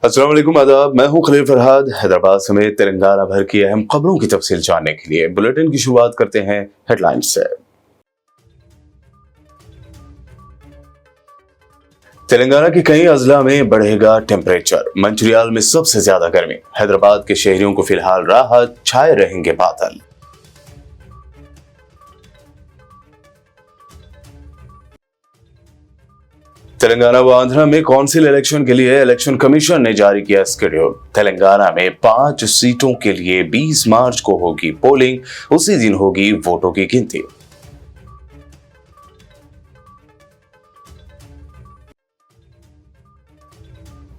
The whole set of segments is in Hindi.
अस्सलाम वालेकुम आदाब, मैं हूं खलील फरहाद। हैदराबाद समेत तेलंगाना भर की अहम खबरों की तफसील जानने के लिए बुलेटिन की शुरुआत करते हैं हेडलाइंस से। तेलंगाना के कई अजला में बढ़ेगा टेम्परेचर, मंचिरियाल में सबसे ज्यादा गर्मी। हैदराबाद के शहरियों को फिलहाल राहत, छाए रहेंगे बादल। तेलंगाना व आंध्र में काउंसिल इलेक्शन के लिए इलेक्शन कमीशन ने जारी किया शेड्यूल। तेलंगाना में 5 सीटों के लिए 20 मार्च को होगी पोलिंग, उसी दिन होगी वोटों की गिनती।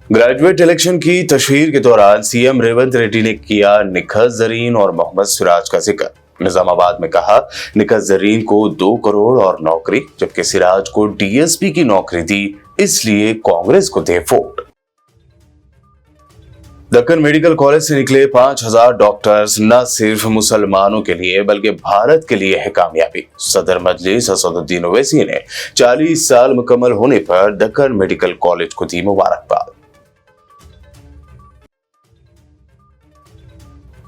ग्रेजुएट इलेक्शन की तशहीर के दौरान सीएम रेवंत रेड्डी ने किया निखत जरीन और मोहम्मद सिराज का जिक्र। निजामाबाद में कहा, निखत जरीन को 2 करोड़ और नौकरी, जबकि सिराज को डीएसपी की नौकरी दी, इसलिए कांग्रेस को दे वोट। दक्कन मेडिकल कॉलेज से निकले 5000 डॉक्टर्स न सिर्फ मुसलमानों के लिए बल्कि भारत के लिए है कामयाबी। सदर मजलिस असदुद्दीन ओवैसी ने 40 साल मुकम्मल होने पर दक्कन मेडिकल कॉलेज को दी मुबारकबाद।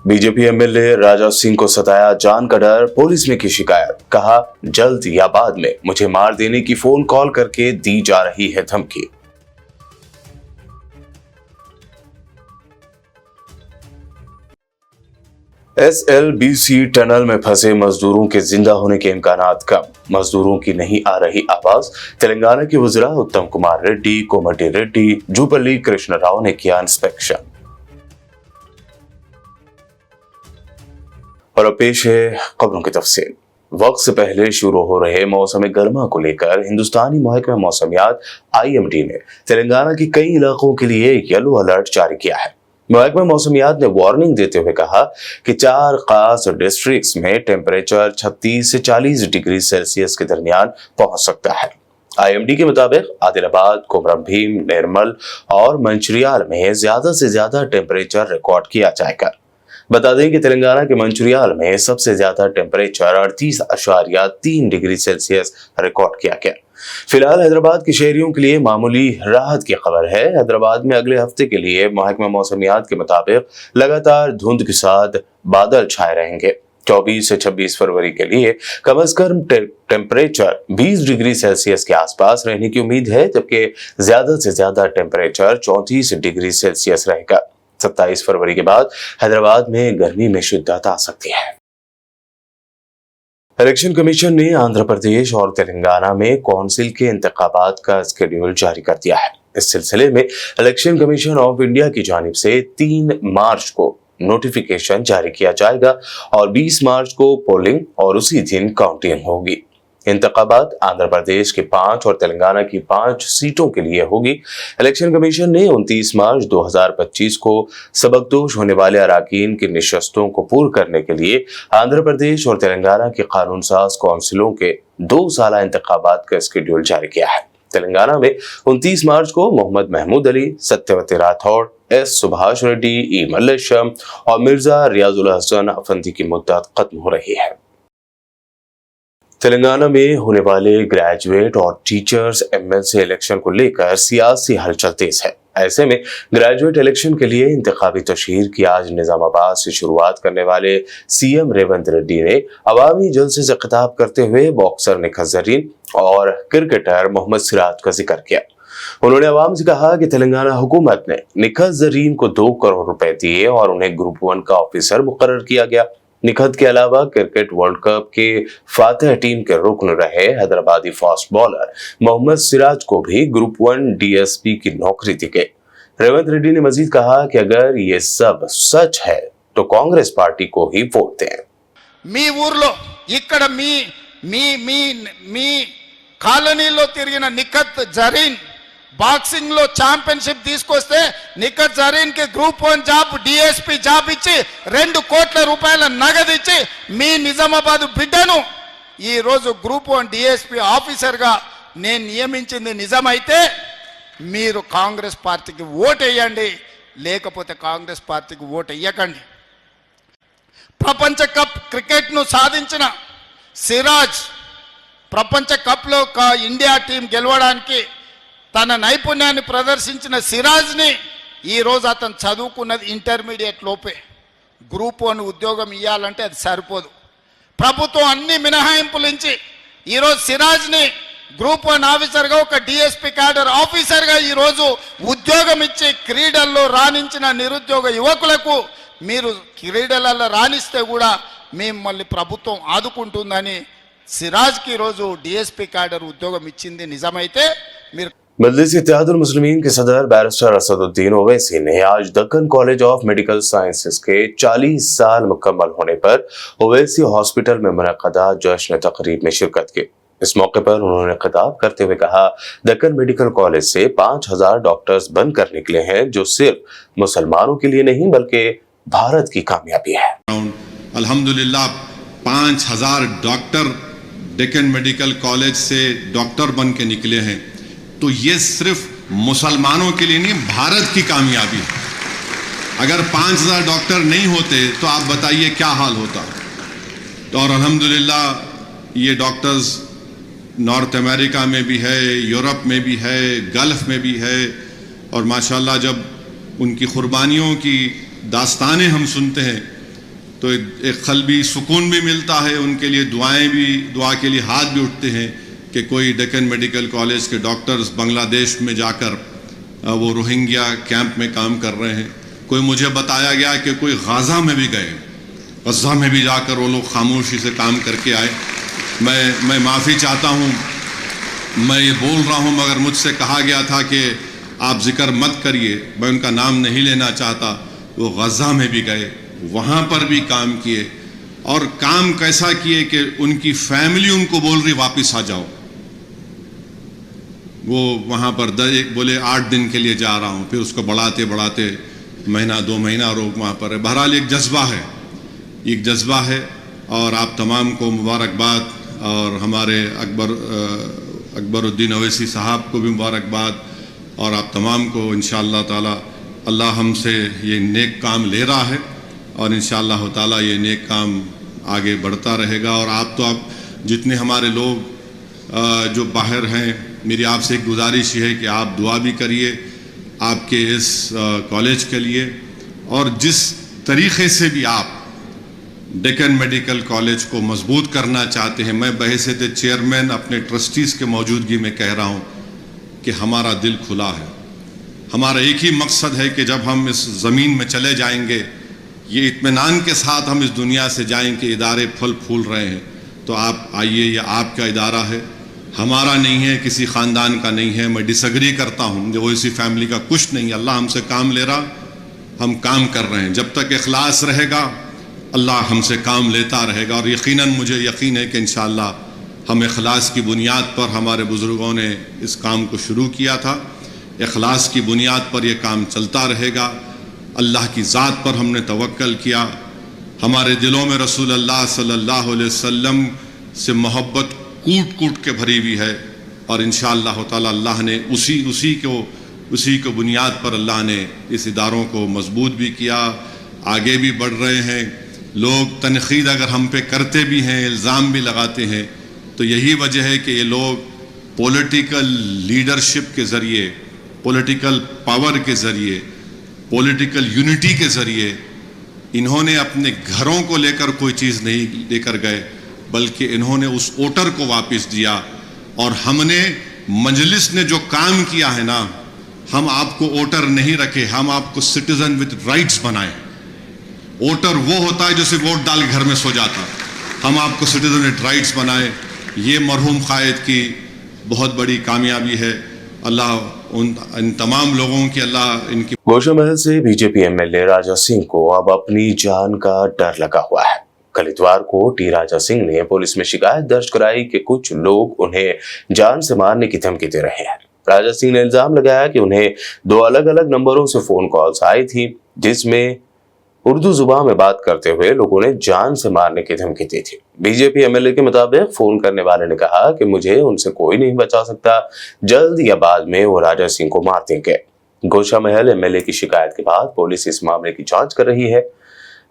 बीजेपी एमएलए राजा सिंह को सताया जान का डर, पुलिस में की शिकायत। कहा, जल्द या बाद में मुझे मार देने की फोन कॉल करके दी जा रही है धमकी। एसएलबीसी टनल में फंसे मजदूरों के जिंदा होने के इम्कानात कम, मजदूरों की नहीं आ रही आवाज। तेलंगाना के वज़ीरा उत्तम कुमार रेड्डी, कोमटी रेड्डी, जुबल्ली कृष्ण राव ने किया इंस्पेक्शन। और अब पेश है खबरों की तफसील। वक्त से पहले शुरू हो रहे मौसम गर्मा को लेकर हिंदुस्तानी महकमा मौसमियात IMD ने तेलंगाना के कई इलाकों के लिए येलो अलर्ट जारी किया है। महकमा मौसमियात ने वार्निंग देते हुए कहा कि 4 खास डिस्ट्रिक्ट्स में टेम्परेचर 36 से 40 डिग्री सेल्सियस के दरमियान पहुंच सकता है। IMD के मुताबिक आदिलाबाद, कोमरम भीम, निर्मल और मंचिरियाल में ज्यादा से ज्यादा टेम्परेचर रिकॉर्ड किया जाएगा। बता दें कि तेलंगाना के मंचिरियाल में सबसे ज्यादा टेम्परेचर 38.3 डिग्री सेल्सियस रिकॉर्ड किया गया। फिलहाल हैदराबाद के शहरियों के लिए मामूली राहत की खबर है। हैदराबाद में अगले हफ्ते के लिए महकमा मौसमियात के मुताबिक लगातार धुंध के साथ बादल छाए रहेंगे। 24 से 26 फरवरी के लिए कम से कम टेम्परेचर 20 डिग्री सेल्सियस के आसपास रहने की उम्मीद है, जबकि ज्यादा से ज्यादा टेम्परेचर 34 डिग्री सेल्सियस रहेगा। 27 फरवरी के बाद हैदराबाद में गर्मी में शिद्दत आ सकती है। इलेक्शन कमीशन ने आंध्र प्रदेश और तेलंगाना में काउंसिल के इंतखाबात का शेड्यूल जारी कर दिया है। इस सिलसिले में इलेक्शन कमीशन ऑफ इंडिया की जानिब से 3 मार्च को नोटिफिकेशन जारी किया जाएगा और 20 मार्च को पोलिंग और उसी दिन काउंटिंग होगी। इंतखाबात आंध्र प्रदेश के 5 और तेलंगाना की 5 सीटों के लिए होगी। इलेक्शन कमीशन ने 29 मार्च 2025 को सबकदोश होने वाले अराकीन की निशस्तों को पूर्ण करने के लिए आंध्र प्रदेश और तेलंगाना के कानून साज काउंसिलों के 2 साला इंतखाबात का शेड्यूल जारी किया है। तेलंगाना में 29 मार्च को मोहम्मद महमूद अली, सत्यवती राठौड़, एस सुभाष रेड्डी, ई मल्लेशम और मिर्जा रियाजुल हसन अफंदी की मुद्दत खत्म हो रही है। तेलंगाना में होने वाले ग्रेजुएट और टीचर्स MLC इलेक्शन को लेकर सियासी हलचल तेज है। ऐसे में ग्रेजुएट इलेक्शन के लिए इंतखाबी तशहीर की आज निजामाबाद से शुरुआत करने वाले सीएम रेवंत रेड्डी ने अवामी जलसे से खिताब करते हुए बॉक्सर निखत जरीन और क्रिकेटर मोहम्मद सिराज का जिक्र किया। उन्होंने अवाम से कहा कि तेलंगाना हुकूमत ने निखत जरीन को 2 करोड़ रुपए दिए और उन्हें ग्रुप 1 का ऑफिसर मुकर्रर किया गया। निखत के अलावा क्रिकेट वर्ल्ड कप के फातिह टीम के रुकन रहे हैदराबादी फास्ट बॉलर मोहम्मद सिराज को भी ग्रुप 1 DSP की नौकरी दी गई। रेवंत रेड्डी ने मजीद कहा कि अगर ये सब सच है तो कांग्रेस पार्टी को ही वोट दें। मी ऊर्लो इक्कड़ मी मी मी मी కాలనీలో తిరిగిన నిఖత్ జరీన్ బాక్సింగ్ లో ఛాంపియన్షిప్ తీసుకొస్తే నిఖత్ జరీన్ కి గ్రూప్ 1 జాబ్ DSP జాబ్ ఇచ్చి 2 కోట్ల రూపాయల నగదు ఇచ్చి మీ నిజామాబాద్ బిడ్డను ఈ రోజు గ్రూప్ 1 DSP ఆఫీసర్ గా నేను నియమించింది నిజమైతే మీరు కాంగ్రెస్ పార్టీకి ఓటు వేయండి, లేకపోతే కాంగ్రెస్ పార్టీకి ఓటు వేయకండి। ప్రపంచ కప్ క్రికెట్ ను సాధించిన సిరాజ్ ప్రపంచ కప్ లో ఇండియా టీం గెలవడానికి తన నైపుణ్యాన్ని ప్రదర్శించిన సిరాజ్ ని ఈ రోజు అతను చదువుకున్నది ఇంటర్మీడియట్ లోపే. గ్రూప్ 1 ఉద్యోగం ఇవ్వాలంటే అది సరిపోదు. ప్రభుత్వం అన్ని మినహాయింపులు ఇచ్చి ఈరోజు సిరాజ్ని గ్రూప్ 1 ఆఫీసర్గా ఒక డిఎస్పీ క్యాడర్ ఆఫీసర్గా ఈరోజు ఉద్యోగం ఇచ్చి క్రీడల్లో రాణించిన నిరుద్యోగ యువకులకు మీరు క్రీడలలో రాణిస్తే కూడా మిమ్మల్ని ప్రభుత్వం ఆదుకుంటుందని సిరాజ్కి ఈరోజు డిఎస్పీ క్యాడర్ ఉద్యోగం ఇచ్చింది నిజమైతే మీరు मजलिस इत्तेहादुल मुस्लिमीन के सदर बैरिस्टर असदुद्दीन ओवैसी ने आज Deccan college of medical sciences के 40 साल मुकम्मल होने पर ओवैसी हॉस्पिटल में मुनक़दा जश्न तकरीब में शिरकत की। इस मौके पर उन्होंने खिताब करते हुए कहा, दक्कन मेडिकल कॉलेज से 5000 डॉक्टर्स बनकर निकले हैं, जो सिर्फ मुसलमानों के लिए नहीं बल्कि भारत की कामयाबी है। अल्हम्दुलिल्लाह 5000 डॉक्टर डेक्कन मेडिकल कॉलेज से डॉक्टर बन के निकले हैं, तो ये सिर्फ मुसलमानों के लिए नहीं, भारत की कामयाबी है। अगर 5000 डॉक्टर नहीं होते तो आप बताइए क्या हाल होता। तो और अल्हम्दुलिल्लाह ये डॉक्टर्स नॉर्थ अमेरिका में भी है, यूरोप में भी है, गल्फ में भी है, और माशाल्लाह जब उनकी कुर्बानियों की दास्तानें हम सुनते हैं तो एक क़ल्बी सुकून भी मिलता है, उनके लिए दुआ के लिए हाथ भी उठते हैं कि कोई डेक्कन मेडिकल कॉलेज के डॉक्टर्स बांग्लादेश में जाकर वो रोहिंग्या कैंप में काम कर रहे हैं। कोई मुझे बताया गया कि कोई गाज़ा में भी गए, गज़ा में भी जाकर वो लोग खामोशी से काम करके आए। मैं माफ़ी चाहता हूँ, मैं ये बोल रहा हूँ, मगर मुझसे कहा गया था कि आप जिक्र मत करिए, मैं उनका नाम नहीं लेना चाहता। वो गज़ा में भी गए, वहाँ पर भी काम किए, और काम कैसा किए कि उनकी फैमिली उनको बोल रही वापस आ जाओ। वो वहाँ पर बोले 8 दिन के लिए जा रहा हूँ, फिर उसको बढ़ाते बढ़ाते महीना 2 महीना रोक वहाँ पर है। बहरहाल एक जज्बा है, और आप तमाम को मुबारकबाद, और हमारे अकबरुद्दीन ओवैसी साहब को भी मुबारकबाद, और आप तमाम को इंशाअल्लाह ताला अल्लाह हमसे ये नेक काम ले रहा है, और इंशाअल्लाह ताला ये नेक काम आगे बढ़ता रहेगा। और आप जितने हमारे लोग जो बाहर हैं, मेरी आपसे एक गुजारिश है कि आप दुआ भी करिए आपके इस कॉलेज के लिए, और जिस तरीक़े से भी आप डेक्कन मेडिकल कॉलेज को मजबूत करना चाहते हैं, मैं बहैसियत चेयरमैन अपने ट्रस्टीज़ के मौजूदगी में कह रहा हूँ कि हमारा दिल खुला है। हमारा एक ही मकसद है कि जब हम इस ज़मीन में चले जाएंगे, ये इत्मीनान के साथ हम इस दुनिया से जाएंगे, इदारे फल फूल रहे हैं, तो आप आइए, ये आपका इदारा है, हमारा नहीं है, किसी ख़ानदान का नहीं है। मैं डिसएग्री करता हूँ, वो इसी फैमिली का कुछ नहीं, अल्लाह हमसे काम ले रहा, हम काम कर रहे हैं। जब तक इखलास रहेगा अल्लाह हमसे काम लेता रहेगा, और यकीनन मुझे यकीन है कि इंशाअल्लाह हम इखलास की बुनियाद पर, हमारे बुज़ुर्गों ने इस काम को शुरू किया था, इखलास की बुनियाद पर यह काम चलता रहेगा। अल्लाह की ज़ात पर हमने तवक्कल किया, हमारे दिलों में रसूल अल्लाह सल्लल्लाहु अलैहि वसल्लम से मोहब्बत कूट कूट के भरी हुई है, और इंशाअल्लाह ताला अल्लाह ने उसी को बुनियाद पर अल्लाह ने इस इदारों को मजबूत भी किया, आगे भी बढ़ रहे हैं। लोग तनकीद अगर हम पे करते भी हैं, इल्ज़ाम भी लगाते हैं, तो यही वजह है कि ये लोग पॉलिटिकल लीडरशिप के ज़रिए, पॉलिटिकल पावर के ज़रिए, पॉलिटिकल यूनिटी के ज़रिए इन्होंने अपने घरों को लेकर कोई चीज़ नहीं लेकर गए, बल्कि इन्होंने उस वोटर को वापस दिया। और हमने मजलिस ने जो काम किया है ना, हम आपको वोटर नहीं रखे, हम आपको सिटीजन विद राइट्स बनाए। वोटर वो होता है जो सिर्फ वोट डाल के घर में सो जाता, हम आपको सिटीजन विद राइट्स बनाए। ये मरहूम कायद की बहुत बड़ी कामयाबी है। अल्लाह इन तमाम लोगों की, अल्लाह इनकी। गोशा महल से बीजेपी एमएलए राजा सिंह को अब अपनी जान का डर लगा हुआ है। कल इतवार को टी राजा सिंह ने पुलिस में शिकायत दर्ज कराई कि कुछ लोग उन्हें जान से मारने की धमकी दे रहे हैं। राजा सिंह ने इल्जाम लगाया कि उन्हें 2 अलग अलग नंबरों से फोन कॉल्स आई थी, जिसमें उर्दू जुबान में बात करते हुए लोगों ने जान से मारने की धमकी दी थी। बीजेपी एमएलए के मुताबिक फोन करने वाले ने कहा कि मुझे उनसे कोई नहीं बचा सकता, जल्द या बाद में वो राजा सिंह को मार देंगे। गोशा महल एमएलए की शिकायत के बाद पुलिस इस मामले की जांच कर रही है।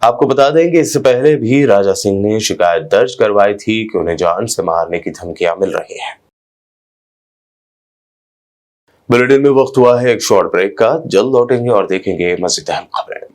आपको बता दें कि इससे पहले भी राजा सिंह ने शिकायत दर्ज करवाई थी कि उन्हें जान से मारने की धमकियां मिल रही हैं। बुलेटिन में वक्त हुआ है एक शॉर्ट ब्रेक का। जल्द लौटेंगे और देखेंगे मज़ीद अहम खबरें।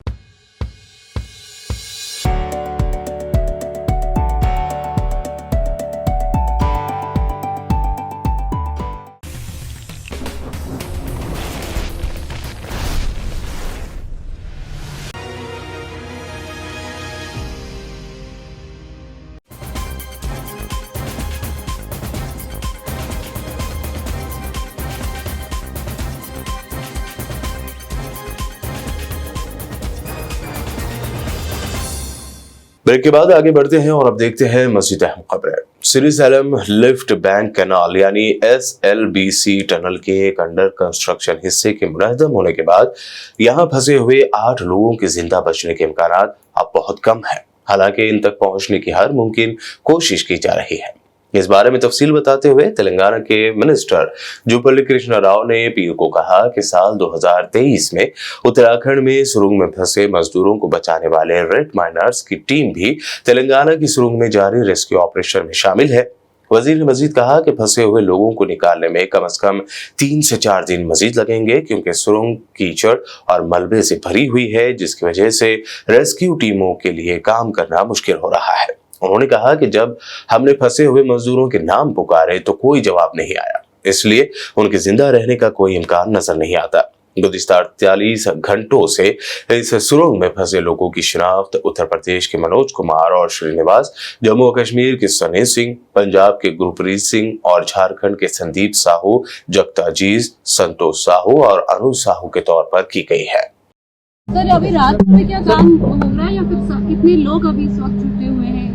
ब्रेक के बाद आगे बढ़ते हैं और अब देखते हैं मज़ीद अहम खबरें। Shri slam lift bank canal यानी SLBC टनल के एक अंडर कंस्ट्रक्शन हिस्से के मुनहदम होने के बाद यहां फंसे हुए 8 लोगों के जिंदा बचने के इम्कानात अब बहुत कम है। हालांकि इन तक पहुंचने की हर मुमकिन कोशिश की जा रही है। इस बारे में तफसील बताते हुए तेलंगाना के मिनिस्टर जुपल्ली कृष्णा राव ने पीर को कहा कि साल 2023 में उत्तराखंड में सुरंग में फंसे मजदूरों को बचाने वाले रेड माइनर्स की टीम भी तेलंगाना की सुरंग में जारी रेस्क्यू ऑपरेशन में शामिल है। वजीर ने मजीद कहा कि फंसे हुए लोगों को निकालने में कम से कम 3 से 4 दिन मजीद लगेंगे, क्योंकि सुरंग कीचड़ और मलबे से भरी हुई है, जिसकी वजह से रेस्क्यू टीमों के लिए काम करना मुश्किल हो रहा है। उन्होंने कहा कि जब हमने फंसे हुए मजदूरों के नाम पुकारे तो कोई जवाब नहीं आया, इसलिए उनके जिंदा रहने का कोई इम्कान नजर नहीं आता। गुज़िश्ता 48 घंटों से इस सुरंग में फंसे लोगों की शिनाख्त उत्तर प्रदेश के मनोज कुमार और श्रीनिवास, जम्मू और कश्मीर के सनी सिंह, पंजाब के गुरप्रीत सिंह और झारखंड के संदीप साहू, जगताजीज, संतोष साहू और अनुज साहू के तौर पर की गई है। सर, अभी रात में क्या काम हो रहा है या फिर कितने लोग अभी इस वक्त जुटे हुए हैं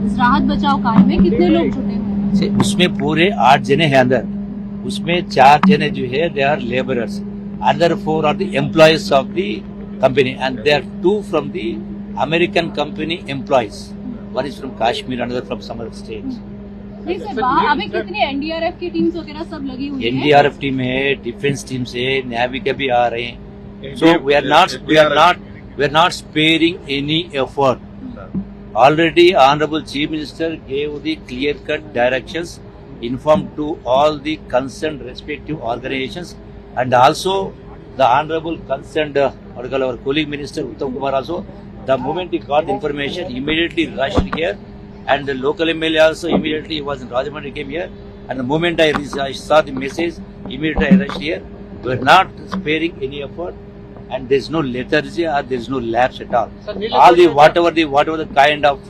इस राहत बचाव कार्य में? कितने लोग जुटे हुए हैं? उसमें पूरे 8 जने हैं अंदर, उसमें 4 जने जो है they are labourers, other 4 are the employees of the company and they are 2 from the American company employees, one is from Kashmir, another from some other states. नहीं सर, बाहर अभी कितनी एनडीआरएफ की टीम्स वगैरह सब लगी हुई है? एनडीआरएफ टीम है, डिफेंस टीम से, नेवी के भी आ रहे हैं। So we are not sparing any effort. Already, Honorable Chief Minister gave the clear-cut directions, informed to all the concerned respective organizations, and also the Honorable concerned, our colleague Minister Uttam Kumar also, the moment he got the information, immediately rushed here, and the local MLA also immediately, he was in Rajahmundry, came here, and the moment I saw the message, immediately I rushed here. We are not sparing any effort. And there is no lethargy or there is no lapse at all. All the whatever the kind of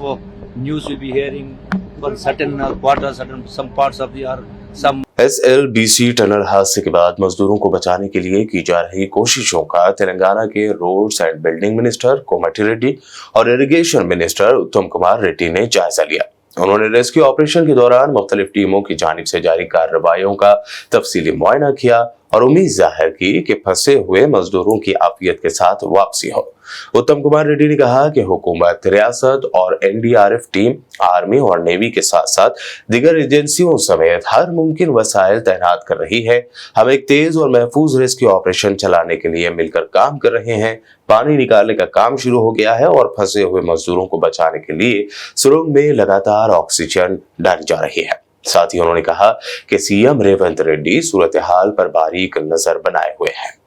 news we'll be hearing for certain quarters, some parts of the or some SLBC tunnel हादसे के बाद मजदूरों को बचाने के लिए की जा रही कोशिशों का तेलंगाना के roads and building minister Komati Reddy और इरिगेशन मिनिस्टर उत्तम कुमार रेड्डी ने जायजा लिया। उन्होंने रेस्क्यू ऑपरेशन के दौरान मुख्तलिफ टीमों की जानिब से जारी कार्रवाइयों का तफसीली मुआयना किया और उम्मीद जाहिर की कि फंसे हुए मजदूरों की आफियत के साथ वापसी हो। उत्तम कुमार रेड्डी ने कहा कि हुकूमत, रियासत और एनडीआरएफ टीम, आर्मी और नेवी के साथ साथ दीगर एजेंसियों समेत हर मुमकिन वसाइल तैनात कर रही है। हम एक तेज और महफूज रेस्क्यू ऑपरेशन चलाने के लिए मिलकर काम कर रहे हैं। पानी निकालने का काम शुरू हो गया है और फंसे हुए मजदूरों को बचाने के लिए सुरंग में लगातार ऑक्सीजन डाली जा रही है। साथ ही उन्होंने कहा कि सीएम रेवंत रेड्डी सूरत हाल पर बारीक नजर बनाए हुए हैं।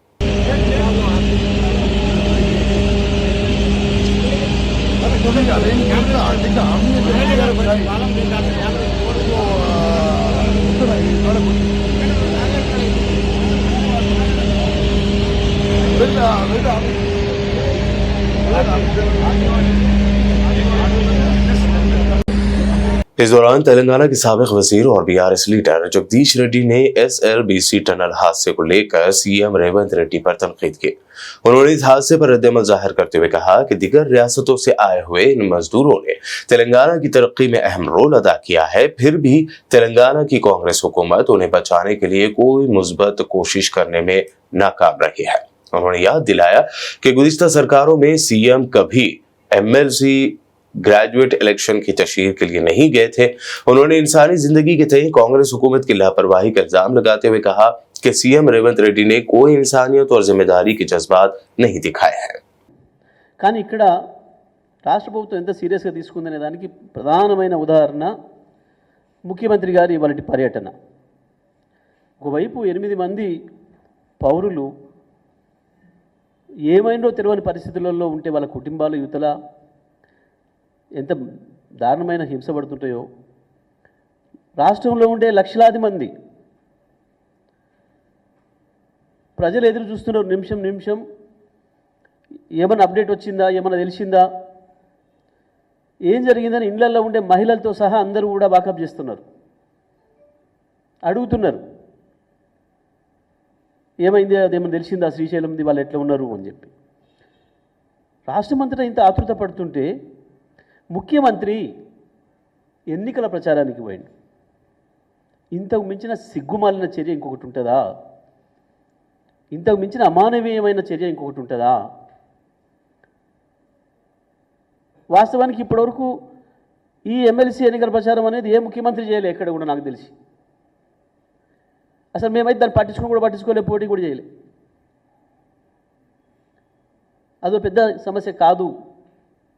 इस दौरान तेलंगाना के साबिक वजीर और बीआरएस लीडर जगदीश रेड्डी ने SLBC टनल हादसे को लेकर सीएम रेवंत रेड्डी पर तनकीद की। उन्होंने इस हादसे पर रद्द-ए-अमल जाहिर करते हुए कहा कि दीगर रियासतों से आए हुए इन मजदूरों ने तेलंगाना की तरक्की में अहम रोल अदा किया है, फिर भी तेलंगाना की कांग्रेस हुकूमत उन्हें बचाने के लिए कोई मुस्बत कोशिश करने में नाकाम रही है। उन्होंने याद दिलाया कि गुज़िश्ता सरकारों में सीएम कभी MLC ग्रेजुएट इलेक्शन की तशहीर के लिए नहीं गए थे। उन्होंने इंसानी जिंदगी के तय कांग्रेस हुकूमत की लापरवाही का इल्जाम लगाते हुए कहा कि सीएम रेवंत रेड्डी ने कोई इंसानियत और जिम्मेदारी के जज्बात नहीं दिखाए हैं। కానీ ఇక్కడ రాష్ట్ర ప్రభుత్వం ఎంత సీరియస్గా తీసుకుందనే దానికి ప్రధానమైన ఉదాహరణ ముఖ్యమంత్రి గారి ఇవాళ పర్యటన. ఒకవైపు 8 మంది పౌరులు ఏమైందో తెలియని పరిస్థితులలో ఉంటే వాళ్ళ కుటుంబాలు యువతల ఎంత దారుణమైన హింస పడుతుంటాయో, రాష్ట్రంలో ఉండే లక్షలాది మంది ప్రజలు ఎదురు చూస్తున్నారు. నిమిషం నిమిషం ఏమైనా అప్డేట్ వచ్చిందా, ఏమైనా తెలిసిందా, ఏం జరిగిందని ఇళ్లలో ఉండే మహిళలతో సహా అందరూ కూడా వాకప్ చేస్తున్నారు, అడుగుతున్నారు ఏమైంది, అదేమన్నా తెలిసిందా, శ్రీశైలంది వాళ్ళు ఎట్లా ఉన్నారు అని చెప్పి. రాష్ట్రమంతటా ఇంత ఆతృత పడుతుంటే ముఖ్యమంత్రి ఎన్నికల ప్రచారానికి పోయిండు. ఇంతకు మించిన సిగ్గుమాలిన చర్య ఇంకొకటి ఉంటుందా? ఇంతకు మించిన అమానవీయమైన చర్య ఇంకొకటి ఉంటుందా? వాస్తవానికి ఇప్పటివరకు ఈ ఎమ్మెల్సీ ఎన్నికల ప్రచారం అనేది ఏ ముఖ్యమంత్రి చేయలే ఎక్కడ కూడా నాకు తెలిసి. అసలు మేమైతే దాన్ని పట్టించుకోలే, పోటీ కూడా చేయలే. అదో పెద్ద సమస్య కాదు.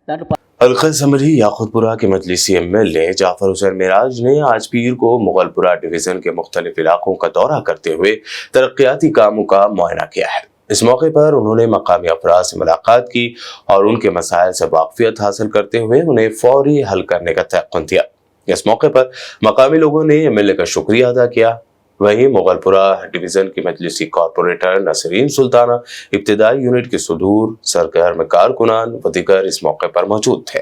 దాంట్లో अलखजमरी याकुतपुरा के मजलिसी एमएलए जाफर हुसैन मिराज ने आज पीर को मुगलपुरा डिवीजन के मुख्तलिफ इलाकों का दौरा करते हुए तरक्याती कामों का मुआयना किया है। इस मौके पर उन्होंने मकामी अफराद से मुलाकात की और उनके मसाइल से वाकफियत हासिल करते हुए उन्हें फौरी हल करने का तयक़ुन दिया। इस मौके पर मकामी लोगों ने एमएलए का शुक्रिया अदा किया। वहीं मुगलपुरा डिवीजन की मजलिसी कॉरपोरेटर नसरीन सुल्ताना, इब्तिदाई यूनिट के सुदूर सरगर्म कारकुनान व दीगर इस मौके पर मौजूद थे।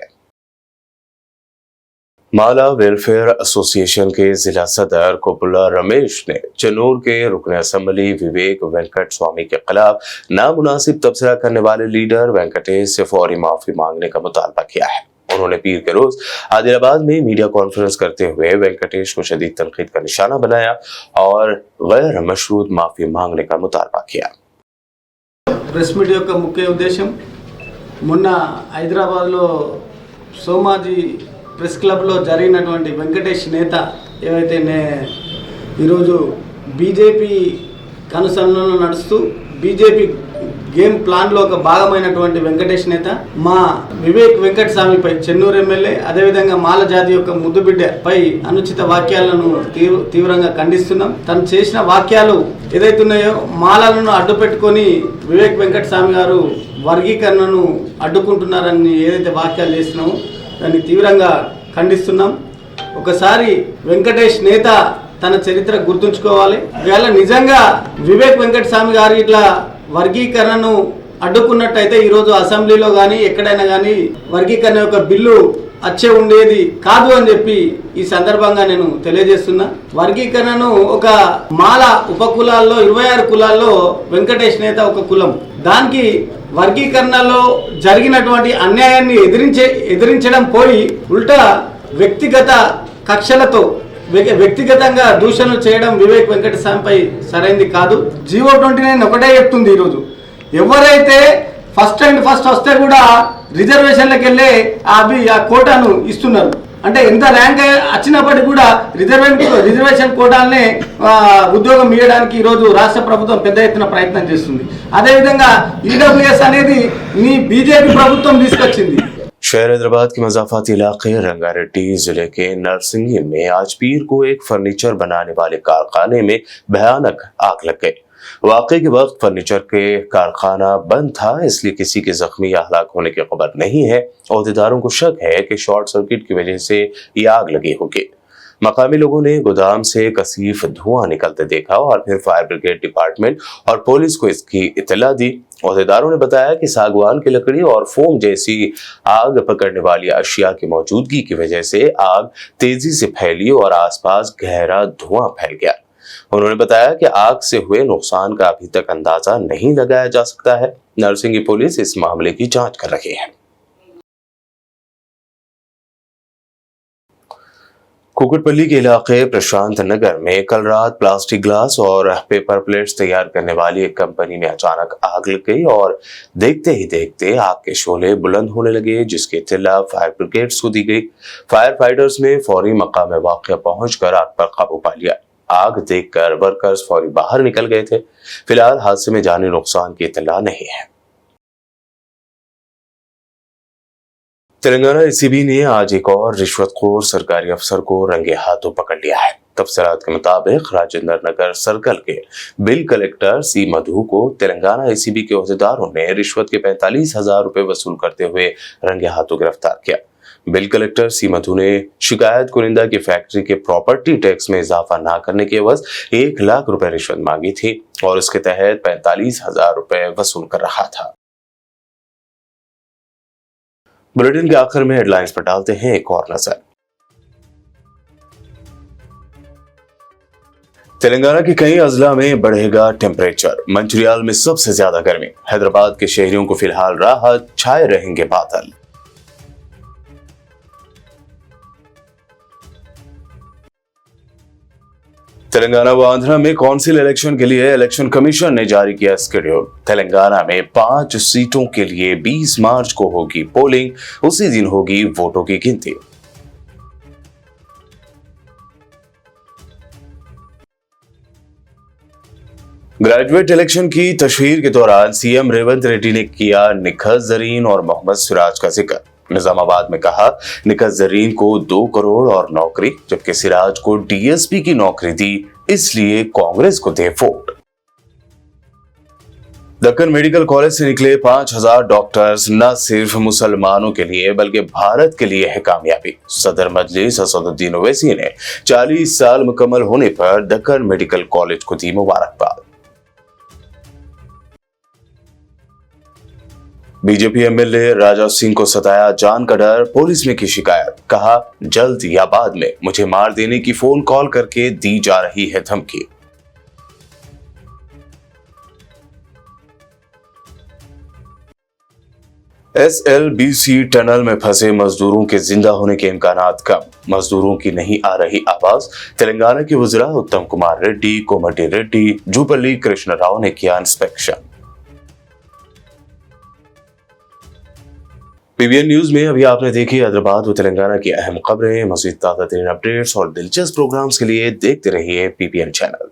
माला वेलफेयर एसोसिएशन के जिला सदर कोपुला रमेश ने चनूर के रुकन असम्बली विवेक वेंकट स्वामी के खिलाफ नामुनासिब तबसरा करने वाले लीडर वेंकटेश से फौरी माफी मांगने का मुतालबा किया है। उन्होंने पीर के रोज आदिलाबाद में मीडिया कॉन्फ्रेंस करते हुए वेंकटेश को शदीद तनकीद का निशाना बनाया और गैर मशरूत माफी मांगने का मुतालबा किया। ప్రెస్ మీట్ యొక్క ముఖ్య ఉద్దేశం, మొన్న హైదరాబాద్లో సోమాజీ ప్రెస్ క్లబ్లో జరిగినటువంటి వెంకటేష్ నేత ఏవైతే ఈరోజు బీజేపీ కనుసన్నలో నడుస్తూ బీజేపీ గేమ్ ప్లాన్లో ఒక భాగమైనటువంటి వెంకటేష్ నేత మా వివేక్ వెంకట స్వామిపై చెన్నూరు ఎమ్మెల్యే, అదేవిధంగా మాల జాతి యొక్క ముద్దుబిడ్డపై అనుచిత వాక్యాలను తీవ్రంగా ఖండిస్తున్నాం. తను చేసిన వాక్యాలు ఏదైతున్నాయో మాలలను అడ్డు పెట్టుకొని వివేక్ వెంకట స్వామి గారు వర్గీకరణను అడ్డుకుంటున్నారని ఏదైతే వాక్యాలు చేస్తున్నామో దాన్ని తీవ్రంగా ఖండిస్తున్నాం. ఒకసారి వెంకటేష్ నేత తన చరిత్ర గుర్తుంచుకోవాలి. ఇవాళ నిజంగా వివేక్ వెంకట స్వామి గారు ఇట్లా వర్గీకరణను అడ్డుకున్నట్టయితే ఈరోజు అసెంబ్లీలో కానీ ఎక్కడైనా కానీ వర్గీకరణ యొక్క బిల్లు వచ్చే ఉండేది కాదు అని చెప్పి ఈ సందర్భంగా నేను తెలియజేస్తున్నా. వర్గీకరణను ఒక మాల ఉపకులాల్లో 26 కులాల్లో వెంకటేష్ నేత ఒక కులం. దానికి వర్గీకరణలో జరిగినటువంటి అన్యాయాన్ని ఎదిరించడం పోయి ఉల్టా వ్యక్తిగత కక్షలతో వ్యక్తిగతంగా దూషణలు చేయడం వివేక్ వెంకట స్వామిపై సరైంది కాదు. జీవో 29 ఒకటే చెప్తుంది, ఈరోజు ఎవరైతే ఫస్ట్ వస్తే కూడా రిజర్వేషన్లకు వెళ్ళే ఆ కోటాను ఇస్తున్నారు. అంటే ఎంత ర్యాంక్ వచ్చినప్పటికీ కూడా రిజర్వేషన్ కోటాలనే ఉద్యోగం ఇవ్వడానికి ఈరోజు రాష్ట్ర ప్రభుత్వం పెద్ద ఎత్తున ప్రయత్నం చేస్తుంది. అదేవిధంగా ఈడబ్ల్యూఎస్ అనేది మీ బీజేపీ ప్రభుత్వం తీసుకొచ్చింది. शहर हैदराबाद के मजाफाती इलाके रंगारेड्डी जिले के नरसिंगी में आज पीर को एक फर्नीचर बनाने वाले कारखाने में भयानक आग लग गई। वाकई के वक्त फर्नीचर के कारखाना बंद था, इसलिए किसी के जख्मी या हलाक होने की खबर नहीं है। अहदेदारों को शक है कि शॉर्ट सर्किट की वजह से ये आग लगी होगी। मकामी लोगों ने गोदाम से कसीफ धुआं निकलते देखा और फिर फायर ब्रिगेड डिपार्टमेंट और पुलिस को इसकी इत्तला दी। अहदेदारों ने बताया कि सागवान की लकड़ी और फोम जैसी आग पकड़ने वाली अशिया की मौजूदगी की वजह से आग तेजी से फैली और आसपास गहरा धुआं फैल गया। उन्होंने बताया कि आग से हुए नुकसान का अभी तक अंदाजा नहीं लगाया जा सकता है। नरसिंगी पुलिस इस मामले की जांच कर रही है। कुकुटपल्ली के इलाके प्रशांत नगर में कल रात प्लास्टिक ग्लास और पेपर प्लेट्स तैयार करने वाली एक कंपनी में अचानक आग लग गई और देखते ही देखते आग के शोले बुलंद होने लगे, जिसकी इत्तला फायर ब्रिगेड्स को दी गई। फायर फाइटर्स ने फौरी मकाम वाक़या पहुंचकर आग पर काबू पा लिया। आग देखकर वर्कर्स फौरी बाहर निकल गए थे। फिलहाल हादसे में जानी नुकसान की इत्तला नहीं है। तेलंगाना एसीबी ने आज एक और रिश्वतखोर सरकारी अफसर को रंगे हाथों पकड़ लिया है। तफसीलात के मुताबिक राजेंद्र नगर सर्कल के बिल कलेक्टर सी मधु को तेलंगाना एसीबी के ओहदेदारों ने रिश्वत के 45,000 रुपए वसूल करते हुए रंगे हाथों गिरफ्तार किया। बिल कलेक्टर सी मधु ने शिकायत कुनिंदा की फैक्ट्री के प्रॉपर्टी टैक्स में इजाफा न करने के एवज 1 लाख रुपए रिश्वत मांगी थी और इसके तहत 45,000 रुपए वसूल कर रहा था। बुलेटिन के आखिर में हेडलाइंस पर डालते हैं एक और नजर। तेलंगाना के कई अजला में बढ़ेगा टेम्परेचर, मंचिरियाल में सबसे ज्यादा गर्मी, हैदराबाद के शहरियों को फिलहाल राहत, छाए रहेंगे बादल। तेलंगाना व आंध्र में काउंसिल इलेक्शन के लिए इलेक्शन कमीशन ने जारी किया शेड्यूल। तेलंगाना में 5 सीटों के लिए 20 मार्च को होगी पोलिंग, उसी दिन होगी वोटों की गिनती। ग्रेजुएट इलेक्शन की तशहीर के दौरान सीएम रेवंत रेड्डी ने किया निखत जरीन और मोहम्मद सिराज का जिक्र। निजामाबाद में कहा निखत जरीन को 2 करोड़ और नौकरी, जबकि सिराज को डीएसपी की नौकरी दी, इसलिए कांग्रेस को दे वोट। दक्कन मेडिकल कॉलेज से निकले 5,000 डॉक्टर्स न सिर्फ मुसलमानों के लिए बल्कि भारत के लिए है कामयाबी। सदर मजलिस असदुद्दीन ओवैसी ने 40 साल मुकम्मल होने पर दक्कन मेडिकल कॉलेज को दी मुबारकबाद। बीजेपी एमएलए राजा सिंह को सताया जान का डर, पुलिस में की शिकायत, कहा जल्द या बाद में मुझे मार देने की फोन कॉल करके दी जा रही है धमकी। एसएलबीसी टनल में फंसे मजदूरों के जिंदा होने के इम्कानात कम, मजदूरों की नहीं आ रही आवाज। तेलंगाना के वज़ीर उत्तम कुमार रेड्डी, कोमटी रेड्डी, जुपल्ली कृष्ण राव ने किया इंस्पेक्शन। पीबीएन न्यूज में अभी आपने देखी हैदराबाद व तेलंगाना की अहम खबरें। मज़ीद ताज़ा तरीन अपडेट्स और दिलचस्प प्रोग्राम्स के लिए देखते रहिए पीबीएन चैनल।